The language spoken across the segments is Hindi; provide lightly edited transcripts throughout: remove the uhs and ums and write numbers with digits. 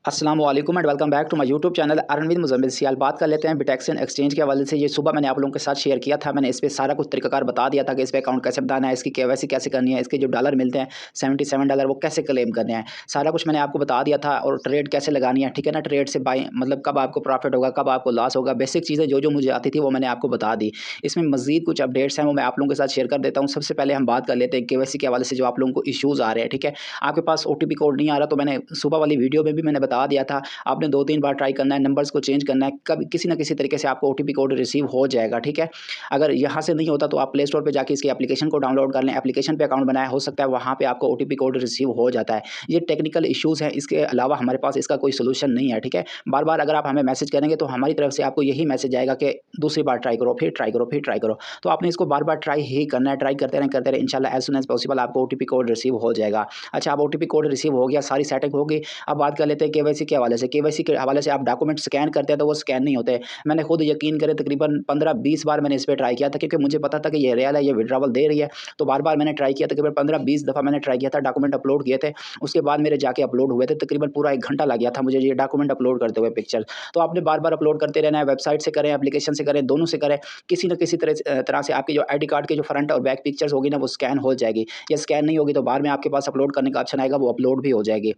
अस्सलाम वालेकुम and welcome back to my YouTube channel earn with Muzammil Sial. बात कर लेते हैं बिटैक्सन एक्सचेंज के हवाले से। ये सुबह मैंने आप लोगों के साथ शेयर किया था। मैंने इस पे सारा कुछ तरीकाकार बता दिया था कि इस पे अकाउंट कैसे बनाना है, इसकी केवाईसी कैसे करनी है, इसके जो डॉलर मिलते हैं $77 वो कैसे क्लेम करने हैं, सारा कुछ मैंने आपको बता दिया था। और ट्रेड कैसे लगानी है, ठीक है ना। ट्रेड से बाई मतलब कब आपको प्रॉफिट होगा, कब आपको लॉस होगा, बेसिक चीज़ें जो जो मुझे आती थी वो मैंने आपको बता दी। इसमें मज़ीद कुछ अपडेट्स हैं वो मैं आप लोगों के साथ शेयर कर देता हूँ। सबसे पहले हम बात कर लेते हैं केवाईसी के हवाले से जो आप लोगों को इशूज़ आ रहे हैं, ठीक है। आपके पास ओटीपी कोड नहीं आ रहा, तो मैंने सुबह वाली वीडियो में भी मैंने बता दिया था। आपने 2-3 बार ट्राई करना है, नंबर्स को चेंज करना है, कभी किसी न किसी तरीके से आपको ओटीपी कोड रिसीव हो जाएगा, ठीक है। अगर यहाँ से नहीं होता तो आप प्ले स्टोर पे जाके इसकी एप्लीकेशन को डाउनलोड कर लें, एप्लीकेशन पे अकाउंट बनाया, हो सकता है वहाँ पे आपको ओटीपी कोड रिसीव हो जाता है। ये टेक्निकल इश्यूज़ हैं, इसके अलावा हमारे पास इसका कोई सोल्यूशन नहीं है, ठीक है। बार-बार अगर आप हमें मैसेज करेंगे तो हमारी तरफ से आपको यही मैसेज आएगा कि दूसरी बार ट्राई करो, फिर ट्राई करो, फिर ट्राई करो। तो आपने इसको बार-बार ट्राई ही करना है, ट्राई करते रहें इंशाल्लाह एज़ सून एज़ पॉसिबल आपको ओटीपी कोड रिसीव हो जाएगा। अच्छा, अब ओटीपी कोड रिसीव हो गया, सारी सेटिंग हो गई। अब बात कर लेते हैं केवाईसी के हवाले से। केवाईसी के हवाले से आप डॉक्यूमेंट स्कैन करते हैं तो वो स्कैन नहीं होते। मैंने खुद यकीन करें तकरीबन 15-20 बार मैंने इस पे ट्राई किया था, क्योंकि मुझे पता था कि ये रियल है, ये विड्रॉवल दे रही है। तो बार-बार मैंने ट्राई किया, तकरीबन 15-20 दफ़ा मैंने ट्राई किया था, डॉक्यूमेंट अपलोड किए थे। उसके बाद मेरे जाके अपलोड हुए थे, तकरीबन पूरा 1 घंटा लग गया था मुझे ये डॉक्यूमेंट अपलोड करते हुए, पिक्चर। तो आपने बार-बार अपलोड करते रहना है, वेबसाइट से करें, एप्लीकेशन से करें, दोनों से करें। किसी न किसी तरह से आपकी जो आईडी कार्ड के जो फ्रंट और बैक पिक्चर्स होगी ना, वो स्कैन हो जाएगी। या स्कैन नहीं होगी तो बाद में आपके पास अपलोड करने का ऑप्शन आएगा, वो अपलोड भी हो जाएगी।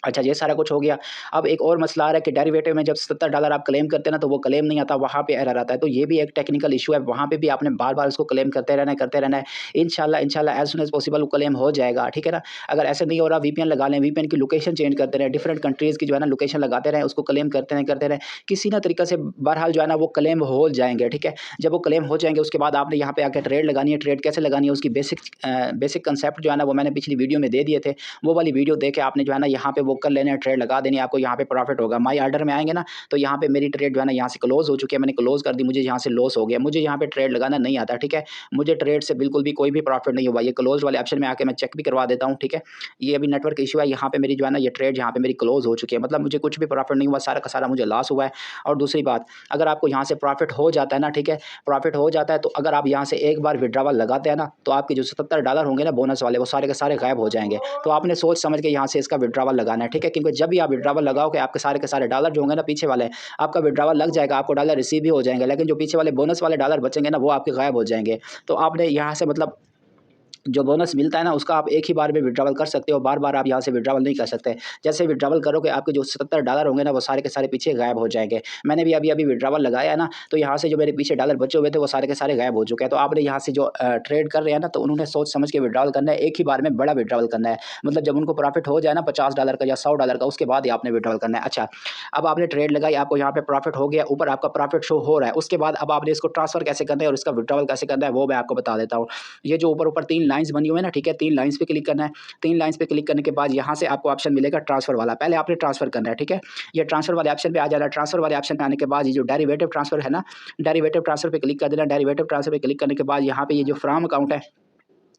अच्छा, ये सारा कुछ हो गया। अब एक और मसला आ रहा है कि डेरिवेटिव में जब $70 आप क्लेम करते हैं ना, तो वो क्लेम नहीं आता, वहाँ पे एरर आता है। तो ये भी एक टेक्निकल इश्यू है, वहाँ पे भी आपने बार-बार उसको क्लेम करते रहना है, करते रहना है। इंशाल्लाह एज़ सून एज़ पॉसिबल वो क्लेम हो जाएगा, ठीक है ना। अगर ऐसा नहीं हो रहा, वीपीएन लगा लें, वीपीएन की लोकेशन चेंज करते रहें, डिफरेंट कंट्रीज़ की जो है ना लोकेशन लगाते रहें, उसको क्लेम करते रहें, करते रहें। किसी ना तरीके से बहरहाल जो है ना वो क्लेम हो जाएँगे, ठीक है। जब वो क्लेम हो जाएँगे उसके बाद आपने यहाँ पे आके ट्रेड लगानी है। ट्रेड कैसे लगानी है उसकी बेसिक कांसेप्ट जो है ना वो मैंने पिछली वीडियो में दे दिए थे। वो वाली वीडियो देख के आपने जो है ना यहाँ पे वो कर लेना है, ट्रेड लगा देनी है, आपको यहाँ पे प्रॉफिट होगा। माई ऑर्डर में आएँगे ना, तो यहाँ पे मेरी ट्रेड जो है ना यहाँ से क्लोज़ हो चुकी है, मैंने क्लोज़ कर दी, मुझे यहाँ से लॉस हो गया। मुझे यहाँ पे ट्रेड लगाना नहीं आता, ठीक है। मुझे ट्रेड से बिल्कुल भी कोई भी प्रॉफिट नहीं हुआ। ये क्लोज़ वाले ऑप्शन में आके मैं चेक भी करवा देता हूँ, ठीक है। ये अभी नेटवर्क इश्यू है, यहाँ पे मेरी जो है ना ये ट्रेड यहाँ पे मेरी क्लोज़ हो चुकी है, मतलब मुझे कुछ भी प्रॉफिट नहीं हुआ, सारा का सारा मुझे लॉस हुआ है। और दूसरी बात, अगर आपको यहाँ से प्रॉफिट हो जाता है ना, ठीक है, प्रॉफिट हो जाता है तो अगर आप यहाँ से एक बार विथड्रॉवल लगाते हैं ना, तो आपके जो $77 होंगे ना बोनस वाले, वो सारे के सारे गायब हो जाएँगे। तो आपने सोच समझ के यहाँ से इसका विथड्रॉवल लगाना है, ठीक है। क्योंकि जब भी आप विथड्रॉवल लगाओगे आपके सारे के सारे डॉलर जो होंगे ना पीछे वाले, आपका विथड्रॉवल लग जाएगा, आपको डॉलर रिसीव भी हो जाएँगे, लेकिन जो पीछे वाले बोनस वाले डॉलर बचेंगे ना वो आपके गायब हो जाएँगे। तो आपने यहाँ से मतलब जो बोनस मिलता है ना उसका आप एक ही बार में विथड्रॉवल कर सकते हो, बार-बार आप यहाँ से विथड्रॉवल नहीं कर सकते। जैसे विथड्रॉवल करोगे आपके जो $77 होंगे ना वो सारे के सारे पीछे गायब हो जाएँगे। मैंने भी अभी-अभी विथड्रॉवल लगाया है ना, तो यहाँ से जो मेरे पीछे डॉलर बचे हुए थे वो सारे के सारे गायब हो चुके हैं। तो आपने यहाँ से जो ट्रेड कर रहे हैं ना, तो उन्होंने सोच समझ के विथड्रॉवल करना है, एक ही बार में बड़ा विथड्रॉवल करना है। मतलब जब उनको प्रॉफिट हो जाए ना $50 का या $100 का, उसके बाद ही आपने विथड्रॉवल करना है। अच्छा, अब आपने ट्रेड लगाई, आपको यहाँ पे प्रॉफिट हो गया, ऊपर आपका प्रॉफिट शो हो रहा है। उसके बाद अब आपने इसको ट्रांसफ़र कैसे करना है और इसका विथड्रॉवल कैसे करना है वो मैं आपको बता देता हूँ। ये जो ऊपर-ऊपर 3 लाइन्स बनी हुई है ना, ठीक है, 3 लाइन्स पे क्लिक करना है। 3 लाइन्स पे क्लिक करने के बाद यहाँ से आपको ऑप्शन मिलेगा ट्रांसफ़र वाला, पहले आपने ट्रांसफ़र करना है, ठीक है। ये ट्रांसफ़र वाले ऑप्शन पे आ जाना है। ट्रांसफ़र वाले ऑप्शन पे आने के बाद ये जो डेरिवेटिव ट्रांसफ़र है ना, डेरिवेटिव ट्रांसफ़र पे क्लिक कर देना। डेरिवेटिव ट्रांसफ़र पे क्लिक करने के बाद यहाँ पे ये जो फ्रॉम अकाउंट है,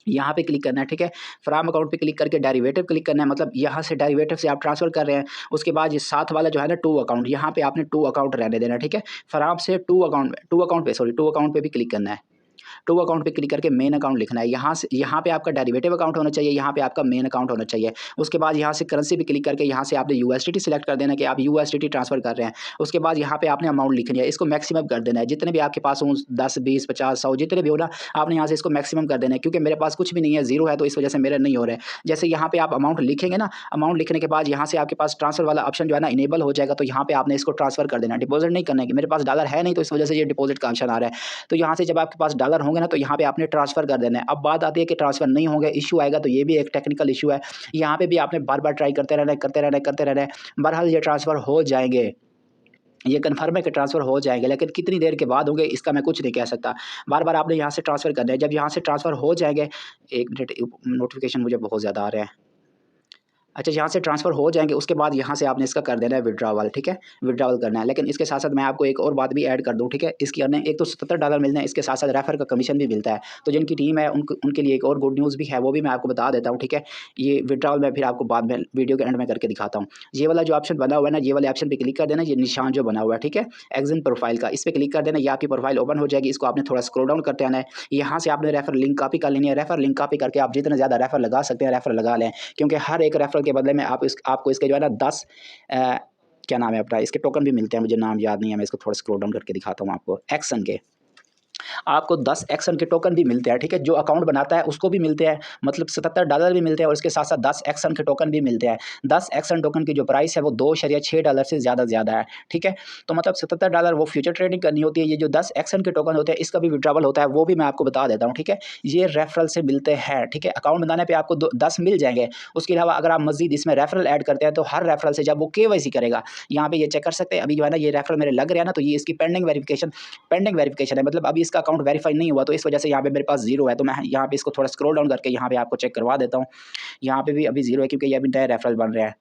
यहाँ पे क्लिक करना है, ठीक है। फ्रॉम अकाउंट पे क्लिक करके डेरिवेटिव क्लिक करना है, मतलब यहाँ से डेरिवेटिव से आप ट्रांसफ़र कर रहे हैं। उसके बाद ये साथ वाला जो है ना टू अकाउंट, यहाँ पे आपने टू अकाउंट रहने देना है, ठीक है। फ्रॉम से टू अकाउंट पे भी क्लिक करना है। टू अकाउंट पे क्लिक करके मेन अकाउंट लिखना है। यहाँ से यहाँ पे आपका डेरिवेटिव अकाउंट होना चाहिए, यहाँ पे आपका मेन अकाउंट होना चाहिए। उसके बाद यहाँ से करेंसी पे क्लिक करके यहाँ से आपने यूएसडीटी सिलेक्ट कर देना है कि आप यूएसडीटी ट्रांसफ़र कर रहे हैं। उसके बाद यहाँ पे आपने अमाउंट लिखनी है, इसको मैक्सिमम कर देना है। जितने भी आपके पास हों 10, 20, 50, 100 जितने भी हो ना, आपने यहाँ से इसको मैक्सिमम कर देना है। क्योंकि मेरे पास कुछ भी नहीं है, ज़ीरो है, तो इस वजह से मेरे नहीं हो रहे। जैसे यहाँ पे आप अमाउंट लिखेंगे ना, अमाउंट लिखने के बाद यहाँ से आपके पास ट्रांसफ़र वाला ऑप्शन जो है ना इनेबल हो जाएगा, तो यहाँ पे आपने इसको ट्रांसफ़र कर देना है। डिपॉज़िट नहीं करना है कि मेरे पास डॉलर है नहीं, तो इस वजह से ये डिपॉज़िट का ऑप्शन आ रहा है। तो यहाँ से जब आपके पास डॉलर होंगे ना, तो यहाँ पे आपने ट्रांसफ़र कर देना है। अब बात आती है कि ट्रांसफ़र नहीं होंगे, इश्यू आएगा, तो ये भी एक टेक्निकल इश्यू है। यहाँ पे भी आपने बार-बार ट्राई करते रहना है, करते रहना है, करते रहना है। बहरहाल ये ट्रांसफ़र हो जाएँगे। ये कन्फर्म है कि ट्रांसफ़र हो जाएँगे, लेकिन कितनी देर के बाद होंगे इसका मैं कुछ नहीं कह सकता। बार-बार आपने यहाँ से ट्रांसफ़र करना है। जब यहाँ से ट्रांसफ़र हो जाएँगे, एक मिनट, नोटिफ़िकेशन मुझे बहुत ज़्यादा आ रहे हैं। अच्छा, यहाँ से ट्रांसफ़र हो जाएँगे, उसके बाद यहाँ से आपने इसका कर देना है विथड्रॉवल, ठीक है? विथड्रॉवल करना है। लेकिन इसके साथ-साथ मैं आपको एक और बात भी ऐड कर दूँ, ठीक है? इसकी अर्निंग एक तो $77 मिलना है, इसके साथ-साथ रेफ़र का कमीशन भी मिलता है। तो जिनकी टीम है उनके लिए एक और गुड न्यूज़ भी है, वो भी मैं आपको बता देता हूँ, ठीक है? ये विथड्रॉवल मैं फिर आपको बाद में वीडियो के एंड में करके दिखाता हूँ। ये वाला जो ऑप्शन बना हुआ है ना, ये वाले ऑप्शन पे क्लिक कर देना, ये निशान जो बना हुआ है, ठीक है? एक्सिम प्रोफ़ाइल का, इस पे क्लिक कर देना, ये आपकी प्रोफ़ाइल ओपन हो जाएगी। इसको आपने थोड़ा स्क्रॉल डाउन करते आना है। यहाँ से आपने रेफ़र लिंक कॉपी कर लेनी है। रेफ़र लिंक कॉपी करके आप जितना ज़्यादा रेफ़र लगा सकते हैं, रेफ़र लगा लें। क्योंकि हर एक रेफ़रल विड्रॉवल के बदले में आपको इसके जो है ना 10 क्या नाम है अपना, इसके टोकन भी मिलते हैं, मुझे नाम याद नहीं है, मैं इसको थोड़ा स्क्रॉल डाउन करके दिखाता हूँ आपको। एक्सन के आपको 10 एक्सन के टोकन भी मिलते हैं, ठीक है। जो अकाउंट बनाता है उसको भी मिलते हैं, मतलब $77 भी मिलते हैं और इसके साथ साथ 10 एक्सन के टोकन भी मिलते हैं। 10 एक्सन टोकन की जो प्राइस है वो $2.6 से ज़्यादा है, ठीक है। तो मतलब $77 वो फ्यूचर ट्रेडिंग करनी होती है। ये जो 10 एक्सन के टोकन होते हैं इसका भी विड्रॉवल होता है, वो भी मैं आपको बता देता हूँ, ठीक है। ये रेफरल से मिलते हैं, ठीक है। अकाउंट बनाने पर आपको 10 मिल जाएंगे। उसके अलावा अगर आप मज़ीद इसमें रेफरल ऐड करते हैं तो हर रेफरल से जब वो KYC करेगा, यहाँ पे ये चेक कर सकते हैं। अभी जो है ना ये रेफरल मेरे लग रहा है ना, तो ये इसकी पेंडिंग वेरिफिकेशन है, मतलब अभी इसका अकाउंट वेरीफाई नहीं हुआ, तो इस वजह से यहाँ पे मेरे पास जीरो है। तो मैं यहाँ पे इसको थोड़ा स्क्रॉल डाउन करके यहाँ पे आपको चेक करवा देता हूँ। यहाँ पे भी अभी जीरो है क्योंकि ये अभी नए रेफरल बन रहे हैं।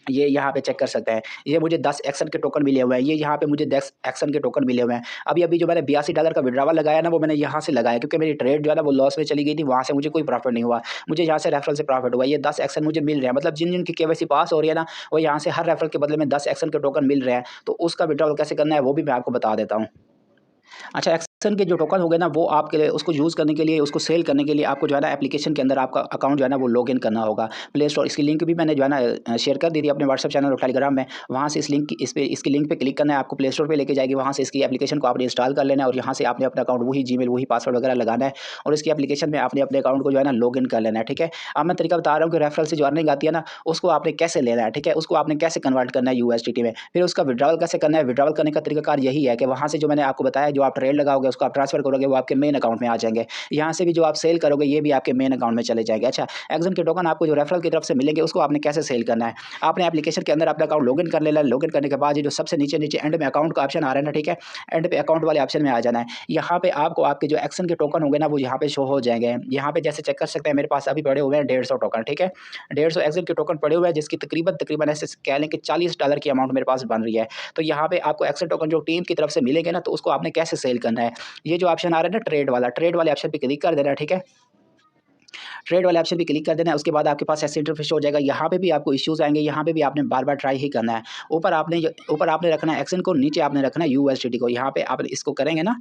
ये यहाँ पे चेक कर सकते हैं। ये मुझे 10 एक्शन के टोकन मिले हुए हैं। ये यहाँ पे मुझे 10 एक्शन के टोकन मिले हुए हैं। अभी जो मैंने $82 का विड्रॉवल लगाया ना, वो मैंने यहाँ से लगाया क्योंकि मेरी ट्रेड जो है ना वो लॉस में चली गई थी, वहाँ से मुझे कोई प्रॉफिट नहीं हुआ। मुझे यहाँ से रेफरल से प्रॉफिट हुआ। ये 10 एक्शन मुझे मिल रहे हैं, मतलब जिन की KYC पास हो रही है ना, वो यहाँ से हर रेफरल के बदले में 10 एक्शन के टोकन मिल रहे हैं। तो उसका विड्रॉवल कैसे करना है वो भी मैं आपको बता देता हूँ। अच्छा, एक्शन के जो टोकन हो गए ना, वो आपके लिए उसको यूज़ करने के लिए, उसको सेल करने के लिए आपको जो है ना एप्लीकेशन के अंदर आपका अकाउंट जो है ना वो लॉगिन करना होगा। प्ले स्टोर, इसकी लिंक भी मैंने जो है ना शेयर कर दी थी अपने व्हाट्सएप चैनल और टेलीग्राम में। वहाँ से इसकी लिंक पे क्लिक करना है, आपको प्ले स्टोर पे लेके जाएगी। वहाँ से इसकी एप्लीकेशन को आपने इंस्टॉल कर लेना है और यहाँ से आपने अपना अकाउंट वही जीमेल, वही पासवर्ड वगैरह लगाना है और इसकी एप्लीकेशन में आपने अपने अकाउंट को जो है ना लॉगिन कर लेना है, ठीक है। अब मैं तरीका बता रहा हूँ कि रेफरल से जो अर्निंग आती है ना, उसको आपने कैसे लेना है, ठीक है। उसको आपने कैसे कन्वर्ट करना है USDT में, फिर उसका विड्रॉवल कैसे करना है। विड्रॉवल करने का तरीकाकार यही है कि वहाँ से जो मैंने आपको बताया, जो आप ट्रेड लगाओगे उसको आप ट्रांसफर करोगे, वो आपके मेन अकाउंट में आ जाएंगे। यहाँ से भी जो आप सेल करोगे ये भी आपके मेन अकाउंट में चले जाएंगे। अच्छा, एक्शन के टोकन आपको जो रेफरल की तरफ से मिलेंगे उसको आपने कैसे सेल करना है। आपने एप्लीकेशन के अंदर अपना अकाउंट लॉगिन कर लेना है। लॉगिन करने के बाद ये जो सबसे नीचे एंड में अकाउंट का ऑप्शन आ रहा है ना, ठीक है, एंड पे अकाउंट वाले ऑप्शन में आ जाना है। यहाँ पे आपको आपके जो एक्शन के टोकन होंगे ना वो यहाँ पे शो हो जाएंगे। यहाँ पे जैसे चेक कर सकते हैं, मेरे पास अभी पड़े हुए हैं 150 टोकन, ठीक है। 150 एक्शन के टोकन पड़े हुए हैं, जिसकी तकरीबन ऐसे कह लें कि $40 की अमाउंट मेरे पास बन रही है। तो यहाँ पे आपको एक्शन टोकन जो टीम की तरफ से मिलेंगे ना, तो उसको आपने कैसे सेल करना है। ये जो ऑप्शन आ रहा है ना ट्रेड वाले ऑप्शन पे क्लिक कर देना है, ठीक है। ट्रेड वाले ऑप्शन पे क्लिक कर देना है। उसके बाद आपके पास ऐसे इंटरफेस हो जाएगा। यहाँ पे भी आपको इश्यूज आएंगे, यहाँ पे भी आपने बार-बार ट्राई ही करना है। ऊपर आपने रखना है एक्शन को, नीचे आपने रखना है USDT को। यहाँ पे आप इसको करेंगे ना,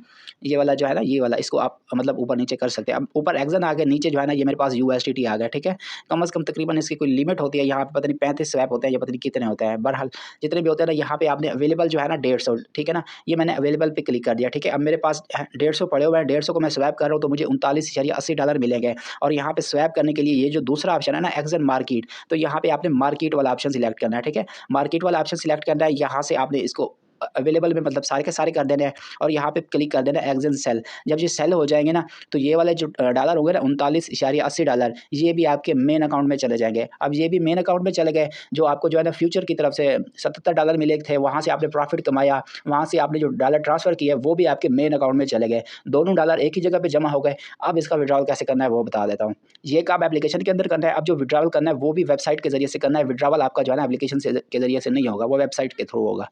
ये वाला जो है ना, ये वाला, इसको आप मतलब ऊपर नीचे कर सकते हैं। अब ऊपर एक्शन आ गया, नीचे जो है ना ये मेरे पास USDT आ गया, ठीक है। कम से कम तकरीबन इसकी कोई लिमिट होती है, यहाँ पे पता नहीं 35 स्वैप होते हैं या पता नहीं कितने होते हैं। बहरहाल जितने भी होते हैं ना, यहाँ पे आपने अवेलेबल जो है ना 150, ठीक है ना। ये मैंने अवेलेबल पे क्लिक कर दिया, ठीक है। अब मेरे पास 150 पड़े हुए हैं, 150 को मैं स्वैप कर रहा हूँ तो मुझे $39.80 मिलेंगे। और यहाँ पे स्वैप करने के लिए ये जो दूसरा ऑप्शन है ना, एक्शन मार्केट, तो यहाँ पे आपने मार्केट वाला ऑप्शन सिलेक्ट करना है, ठीक है। मार्केट वाला ऑप्शन सिलेक्ट करना है, यहाँ से आपने इसको अवेलेबल में मतलब सारे के सारे कर देने हैं और यहाँ पे क्लिक कर देना है एक्शन सेल। जब ये सेल हो जाएंगे ना, तो ये वाले जो डॉलर होंगे ना $39.80, ये भी आपके मेन अकाउंट में चले जाएंगे। अब ये भी मेन अकाउंट में चले गए। जो आपको जो है ना फ्यूचर की तरफ से $77 मिले थे, वहाँ से आपने प्रॉफिट कमाया, वहाँ से आपने जो डॉलर ट्रांसफ़र किया वो भी आपके मेन अकाउंट में चले गए। दोनों डॉलर एक ही जगह पे जमा हो गए। अब इसका विड्रॉवल कैसे करना है वो बता देता हूँ। ये काम एप्लीकेशन के अंदर करना है। अब जो विड्रॉवल करना है वो भी वेबसाइट के ज़रिए से करना है। विड्रॉवल आपका जो है ना एप्लीकेशन के ज़रिए से नहीं होगा, वो वेबसाइट के थ्रू होगा।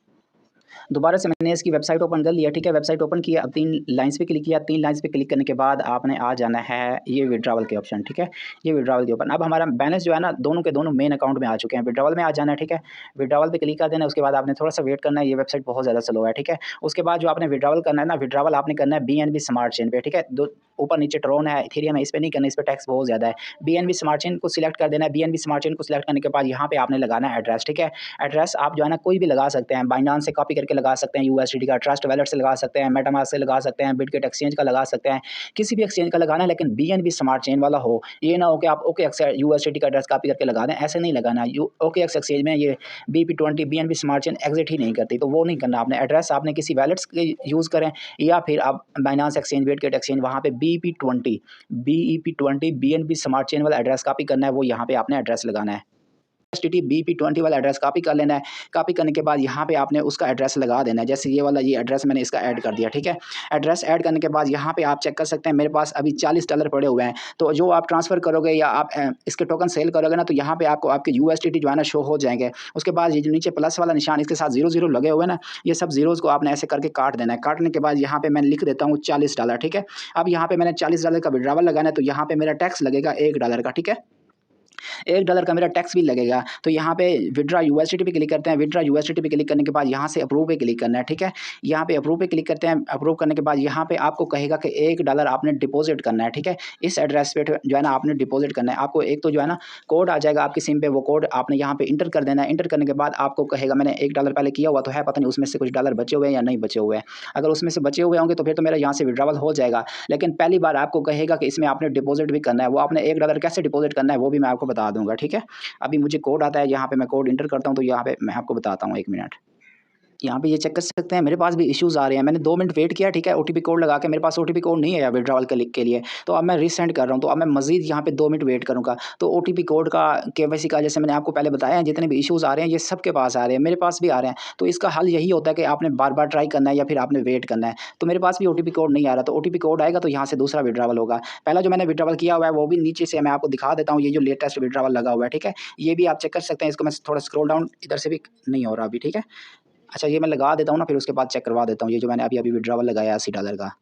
दोबारा से मैंने इसकी वेबसाइट ओपन कर लिया, ठीक है। वेबसाइट ओपन किया, अब 3 लाइन्स पे क्लिक किया। 3 लाइन्स पे क्लिक करने के बाद आपने आ जाना है ये विड्रॉवल के ऑप्शन, ठीक है। ये विड्रॉवल के ऊपर अब हमारा बैलेंस जो है ना दोनों के दोनों मेन अकाउंट में आ चुके हैं। विड्रॉवल में आ जाना है, ठीक है। विड्रॉवल पे क्लिक कर देना है। उसके बाद आपने थोड़ा-सा वेट करना है, ये वेबसाइट बहुत ज़्यादा स्लो है, ठीक है। उसके बाद जो आपने विड्रॉवल करना है ना, विड्रॉवल आपने करना है BNB स्मार्ट चेन पे, ठीक है। दो ऊपर नीचे ट्रोन है, इथेरियम है, इस पे नहीं करना, इस पे टैक्स बहुत ज़्यादा है। BNB स्मार्ट चेन को सिलेक्ट कर देना है। BNB स्मार्ट चेन को सिलेक्ट करने के बाद यहाँ पे आपने लगाना है एड्रेस, ठीक है। एड्रेस आप जो है ना कोई भी लगा सकते हैं, बाइनांस से कॉपी करके लगा सकते हैं, USDT का ट्रस्ट वैलेट से लगा सकते हैं, मेटामास्क से लगा सकते हैं, बिटगेट एक्सचेंज का लगा सकते हैं, किसी भी एक्सचेंज का लगाना है, लेकिन BNB स्मार्ट चेन वाला हो। ये ना हो कि आप OKX USDT का एड्रेस कॉपी करके लगा दें, ऐसे नहीं लगाना। OKX एक्सचेंज में ये BP20 BNB smart chain exit ही नहीं करती, तो वो नहीं करना आपने। एड्रेस आपने किसी वैलेट्स के यूज़ करें या फिर आप बाइनांस एक्सचेंज, बिटगेट एक्सचेंज, वहाँ पे BEP20 BNB स्मार्ट चेन वाला एड्रेस कॉपी करना है, वो यहाँ पे आपने एड्रेस लगाना है। USDT BP20 वाला एड्रेस कॉपी कर लेना है। कॉपी करने के बाद यहाँ पे आपने उसका एड्रेस लगा देना है। जैसे ये वाला, ये एड्रेस मैंने इसका ऐड कर दिया, ठीक है। एड्रेस ऐड करने के बाद यहाँ पे आप चेक कर सकते हैं, मेरे पास अभी $40 पड़े हुए हैं। तो जो आप ट्रांसफ़र करोगे या आप इसके टोकन सेल करोगे ना, तो यहाँ पे आपको आपके USDT जो है ना शो हो जाएंगे। उसके बाद ये जो नीचे प्लस वाला निशान, इसके साथ 0 लगे हुए हैं ना, ये सब ज़ीरोज़ को आपने ऐसे करके काट देना है। काटने के बाद यहाँ पे मैं लिख देता हूँ $40, ठीक है। अब यहाँ पे मैंने $40 का विड्रॉवल लगाना है, तो यहाँ पे मेरा टैक्स लगेगा $1 का, ठीक है। $1 का मेरा टैक्स भी लगेगा। तो यहाँ पे विड्रॉ यूएसडीटी पे क्लिक करते हैं। विड्रॉ यूएसडीटी पे क्लिक करने के बाद यहाँ से अप्रूव पे क्लिक करना है, ठीक है। यहाँ पे अप्रूव पे क्लिक करते हैं। अप्रूव करने के बाद यहाँ पे आपको कहेगा कि $1 आपने डिपॉजिट करना है, ठीक है। इस एड्रेस पे जो है ना आपने डिपॉजिट करना है। आपको एक तो जो है ना कोड आ जाएगा आपकी सिम पे, वो कोड आपने यहाँ पे इंटर कर देना है। इंटर करने के बाद आपको कहेगा मैंने $1 पहले किया हुआ तो है, पता नहीं उसमें से कुछ डॉलर बचे हुए हैं या नहीं बचे हुए हैं। अगर उसमें से बचे हुए होंगे तो फिर तो मेरा यहाँ से विड्रॉवल हो जाएगा। लेकिन पहली बार आपको कहेगा कि इसमें आपने डिपॉजिट भी करना है। वो आपने $1 कैसे डिपॉजिट करना है वो भी मैं आपको बता दूंगा, ठीक है। अभी मुझे कोड आता है, यहाँ पे मैं कोड इंटर करता हूँ, तो यहाँ पे मैं आपको बताता हूँ, 1 मिनट। यहाँ पे ये चेक कर सकते हैं, मेरे पास भी इश्यूज़ आ रहे हैं। मैंने 2 मिनट वेट किया, ठीक है। ओटीपी कोड लगा के मेरे पास ओटीपी कोड नहीं आया विड्रॉवल के लिए, तो अब मैं रीसेंड कर रहा हूँ। तो अब मैं मज़ीद यहाँ पे 2 मिनट वेट करूँगा। तो ओटीपी कोड का, केवाईसी का, जैसे मैंने आपको पहले बताया है, जितने भी इश्यूज़ आ रहे हैं ये सबके पास आ रहे हैं, मेरे पास भी आ रहे हैं। तो इसका हल यही होता है कि आपने बार-बार ट्राई करना है या फिर आपने वेट करना है। तो मेरे पास भी ओटीपी कोड नहीं आ रहा, तो ओटीपी कोड आएगा तो यहाँ से दूसरा विड्रॉवल होगा। पहला जो मैंने विड्रॉवल किया हुआ है वो भी नीचे से मैं आपको दिखा देता हूँ, ये जो लेटेस्ट विड्रॉवल लगा हुआ है, ठीक है। ये भी आप चेक कर सकते हैं। इसको मैं थोड़ा स्क्रॉल डाउन, इधर से भी नहीं हो रहा अभी, ठीक है। अच्छा, ये मैं लगा देता हूँ ना, फिर उसके बाद चेक करवा देता हूँ। ये जो मैंने अभी विड्रॉवल लगाया $80 का,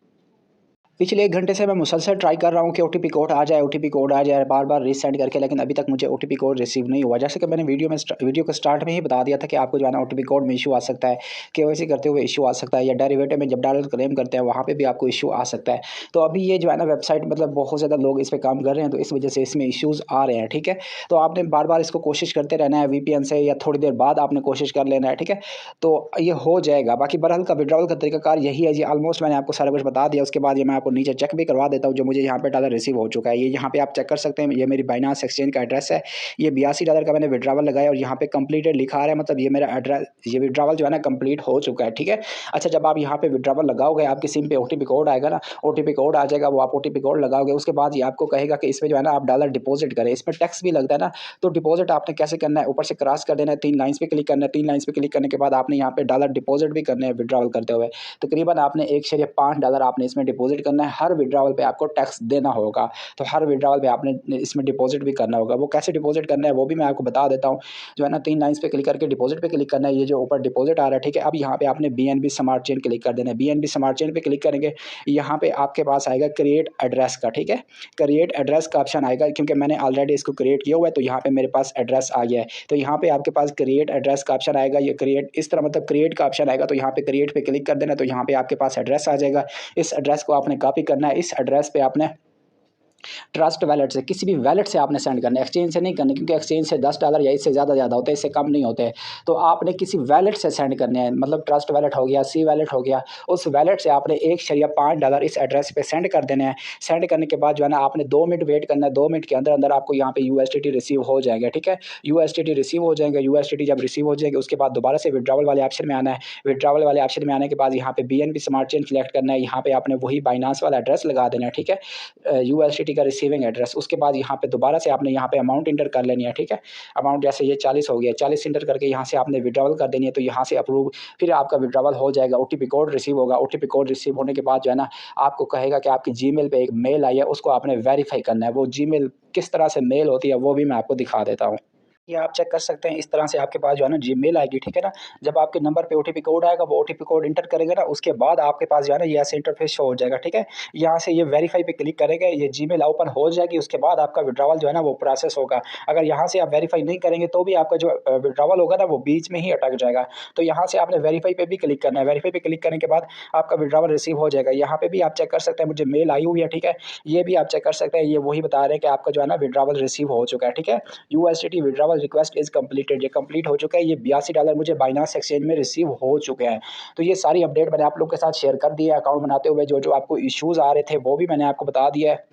पिछले 1 घंटे से मैं मुसलसल ट्राई कर रहा हूँ कि ओटीपी कोड आ जाए, ओटीपी कोड आ जाए, बार-बार रीसेंड करके, लेकिन अभी तक मुझे ओटीपी कोड रिसीव नहीं हुआ। जैसे कि मैंने वीडियो को स्टार्ट में ही बता दिया था कि आपको जो है ना ओटीपी कोड में इशू आ सकता है, केवाईसी करते हुए इशू आ सकता है, या डेरिवेटिव में जब डॉलर क्लेम करते हैं वहाँ पे भी आपको इशू आ सकता है। तो अभी ये जो है ना वेबसाइट, मतलब बहुत ज़्यादा लोग इस पे काम कर रहे हैं, तो इस वजह से इसमें इश्यूज़ आ रहे हैं, ठीक है। तो आपने बार-बार इसको कोशिश करते रहना है वीपीएन से, या थोड़ी देर बाद आपने कोशिश कर लेना है, ठीक है। तो ये हो जाएगा। बाकी बहरहाल का विड्रॉवल का तरीकाकार यही है जी। ऑलमोस्ट मैंने आपको सारा कुछ बता दिया। उसके बाद ये मैं आपको नीचे चेक भी करवा देता हूँ जो मुझे यहाँ पे डॉलर रिसीव हो चुका है। ये यहाँ पे आप चेक कर सकते हैं, ये मेरी बाइनांस एक्सचेंज का एड्रेस है। ये $82 का मैंने विड्रॉवल लगाया और यहाँ पे कंप्लीटेड लिखा आ रहा है, मतलब ये मेरा एड्रेस, ये विड्रॉवल जो है ना कंप्लीट हो चुका है, ठीक है। अच्छा, जब आप यहाँ पे विड्रॉवल लगाओगे आपकी सिम पे ओटीपी कोड आएगा ना, ओटीपी कोड आ जाएगा, वो आप ओटीपी कोड लगाओगे, उसके बाद ये आपको कहेगा कि इसमें जो है ना आप डॉलर डिपॉजिट करें। इसमें टैक्स भी लगता है ना, तो डिपॉजिट आपने कैसे करना है, ऊपर से क्रॉस कर देना है, 3 लाइन्स पे क्लिक करना है। 3 लाइन्स पे क्लिक करने के बाद आपने यहाँ पे डॉलर डिपॉजिट भी करने हैं विड्रॉवल करते हुए। तकरीबन आपने $1.5 आपने इसमें डिपॉजिट करना है। हर विड्रॉवल पे आपको टैक्स देना होगा, तो हर विड्रॉवल पे आपने इसमें डिपॉजिट भी करना होगा। वो कैसे डिपॉजिट करना है वो भी मैं आपको बता देता हूँ। जो है ना 3 लाइन्स पे क्लिक करके डिपॉजिट पे क्लिक करना है। ये जो ऊपर डिपॉजिट आ रहा है, ठीक है। अब यहाँ पे आपने बीएनबी स्मार्ट चेन क्लिक कर देना है। बीएनबी स्मार्ट चेन पे क्लिक करेंगे, यहाँ पे आपके पास आएगा क्रिएट एड्रेस का, ठीक है। क्रिएट एड्रेस का ऑप्शन आएगा, क्योंकि मैंने ऑलरेडी इसको क्रिएट किया हुआ है, तो यहाँ पे मेरे पास एड्रेस आ गया है। तो यहाँ पे आपके पास क्रिएट एड्रेस का ऑप्शन आएगा। ये क्रिएट इस तरह, मतलब क्रिएट का ऑप्शन आएगा, तो यहाँ पे क्रिएट पे क्लिक कर देना, तो यहाँ पे आपके पास एड्रेस आ जाएगा। इस एड्रेस को आपने कॉपी करना है। इस एड्रेस पे आपने ट्रस्ट वैलेट से, किसी भी वैलेट से आपने सेंड करना है, एक्सचेंज से नहीं करने, क्योंकि एक्सचेंज से $10 या इससे ज़्यादा होते हैं, इससे कम नहीं होते हैं। तो आपने किसी वैलेट से सेंड करने हैं, मतलब ट्रस्ट वैलेट हो गया, सी वैलेट हो गया, उस वैलेट से आपने $1.5 इस एड्रेस पे सेंड कर देने हैं। सेंड करने के बाद जो है ना आपने 2 मिनट वेट करना है। 2 मिनट के अंदर अंदर आपको यहाँ पे यूएसडीटी रिसीव हो जाएगा, ठीक है। यूएसडीटी रिसीव हो जाएंगे। यूएसडीटी जब रिसीव हो जाएगी उसके बाद दोबारा से विड्रॉवल वाले ऑप्शन में आना है। विड्रॉवल वाले ऑप्शन में आने के बाद यहाँ पे बीएनबी स्मार्ट चेन सेलेक्ट करना है। यहाँ पे आपने वही बाइनांस वाला एड्रेस लगा देना है, ठीक है, यूएसडीटी का रिसीविंग एड्रेस। उसके बाद यहाँ पे दोबारा से आपने यहाँ पे अमाउंट इंटर कर लेनी है, ठीक है। अमाउंट जैसे ये 40 हो गया, 40 इंटर करके यहाँ से आपने विड्रॉवल कर देनी है। तो यहाँ से अप्रूव, फिर आपका विड्रॉवल हो जाएगा। ओटीपी कोड रिसीव होगा। ओटीपी कोड रिसीव होने के बाद जो है ना आपको कहेगा कि आपकी जीमेल पे एक मेल आई है, उसको आपने वेरीफाई करना है। वो जीमेल किस तरह से मेल होती है वो भी मैं आपको दिखा देता हूँ। ये आप चेक कर सकते हैं। इस तरह से आपके पास जो है ना जीमेल आएगी, ठीक है ना। जब आपके नंबर पे ओटीपी कोड आएगा, वो ओटीपी कोड इंटर करेंगे ना, उसके बाद आपके पास जो है ना ये ऐसे इंटरफेस शो हो जाएगा, ठीक है। यहाँ से ये वेरीफाई पे क्लिक करेंगे, ये जीमेल ओपन हो जाएगी। उसके बाद आपका विड्रॉवल जो है ना वो प्रोसेस होगा। अगर यहाँ से आप वेरीफाई नहीं करेंगे तो भी आपका जो विड्रॉवल होगा ना वो बीच में ही अटक जाएगा। तो यहाँ से आपने वेरीफाई पे भी क्लिक करना है। वेरीफाई पे क्लिक करने के बाद आपका विड्रॉवल रिसीव हो जाएगा। यहाँ पे भी आप चेक कर सकते हैं, मुझे मेल आई हुई है, ठीक है। ये भी आप चेक कर सकते हैं, ये वही बता रहे हैं कि आपका जो है ना विड्रॉवल रिसीव हो चुका है, ठीक है। USDT withdrawal request is completed, ये कंप्लीट हो चुका है। ये $82 मुझे बाइनांस एक्सचेंज में रिसीव हो चुके हैं। तो ये सारी अपडेट मैंने आप लोग के साथ शेयर कर दी है। अकाउंट बनाते हुए जो जो आपको इश्यूज़ आ रहे थे वो भी मैंने आपको बता दिया है।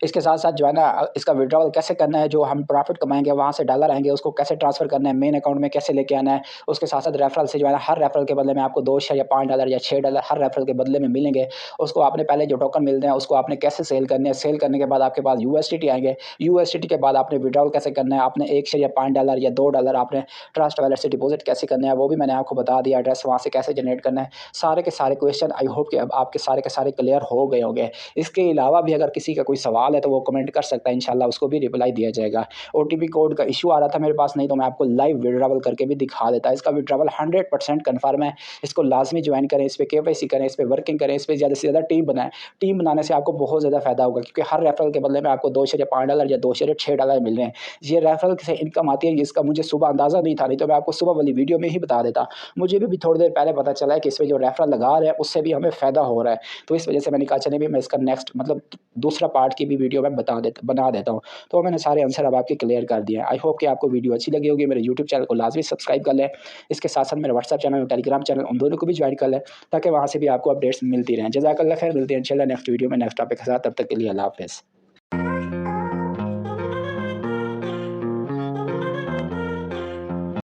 इसके साथ साथ जो है ना इसका विड्रॉवल कैसे करना है, जो हम प्रॉफिट कमाएंगे वहाँ से डॉलर आएंगे उसको कैसे ट्रांसफ़र करना है, मेन अकाउंट में कैसे लेके आना है। उसके साथ साथ रेफरल से जो है ना हर रेफरल के बदले में आपको $2 या $5 हर रेफरल के बदले में मिलेंगे। उसको आपने पहले जो टोकन मिलते हैं उसको आपने कैसे सेल करने हैं, सेल करने के बाद आपके पास यूएसडीटी आएंगे। यूएसडीटी के बाद आपने विड्रॉवल कैसे करना है, आपने $1.5 या $2 आपने ट्रस्ट वैलेट से डिपॉजिट कैसे करना है वो भी मैंने आपको बता दिया। एड्रेस वहाँ से कैसे जनरेट करना है, सारे के सारे क्वेश्चन आई होप कि अब आपके सारे के सारे क्लियर हो गए होंगे। इसके अलावा भी अगर किसी का कोई सवाल सवाल है तो वो कमेंट कर सकता है, इंशाल्लाह उसको भी रिप्लाई दिया जाएगा। OTP कोड का इशू आ रहा था मेरे पास, नहीं तो मैं आपको लाइव विड्रॉवल करके भी दिखा देता। इसका विड्रॉवल 100% कन्फर्म है। इसको लाजमी ज्वाइन करें, इस पर KYC करें, इस पर वर्किंग करें, इस पर ज़्यादा से ज़्यादा टीम बनाएं। टीम बनाने से आपको बहुत ज़्यादा फ़ायदा होगा, क्योंकि हर रेफरल के बदले में आपको $2.5 या $2.6 मिल रहे हैं। ये रेफरल से इनकम आती है, जिसका मुझे सुबह अंदाज़ा नहीं था, नहीं तो मैं आपको सुबह वाली वीडियो में ही बता देता। मुझे भी थोड़ी देर पहले पता चला है कि इसमें जो रेफरल लगा रहे हैं उससे भी हमें फ़ायदा हो रहा है। तो इस वजह से मैंने कहा चलिए भी मैं इसका नेक्स्ट मतलब दूसरा पार्ट की भी वीडियो मैं बना देता हूँ। तो मैंने सारे आंसर अब आपके क्लियर कर दिए हैं। आई होप कि आपको वीडियो अच्छी लगी होगी। मेरे यूट्यूब चैनल को लाजमी सब्सक्राइब कर लें। इसके साथ साथ मेरा व्हाट्सएप चैनल और टेलीग्राम चैनल, उन दोनों को भी ज्वाइन कर लें, ताकि वहाँ से भी आपको अपडेट्स मिलती रहें। जज़ाकल्लाह खैर, मिलते हैं इंशाल्लाह नेक्स्ट वीडियो में नेक्स्ट टॉपिक के साथ। तब तक के लिए अल्लाह हाफ़िज़।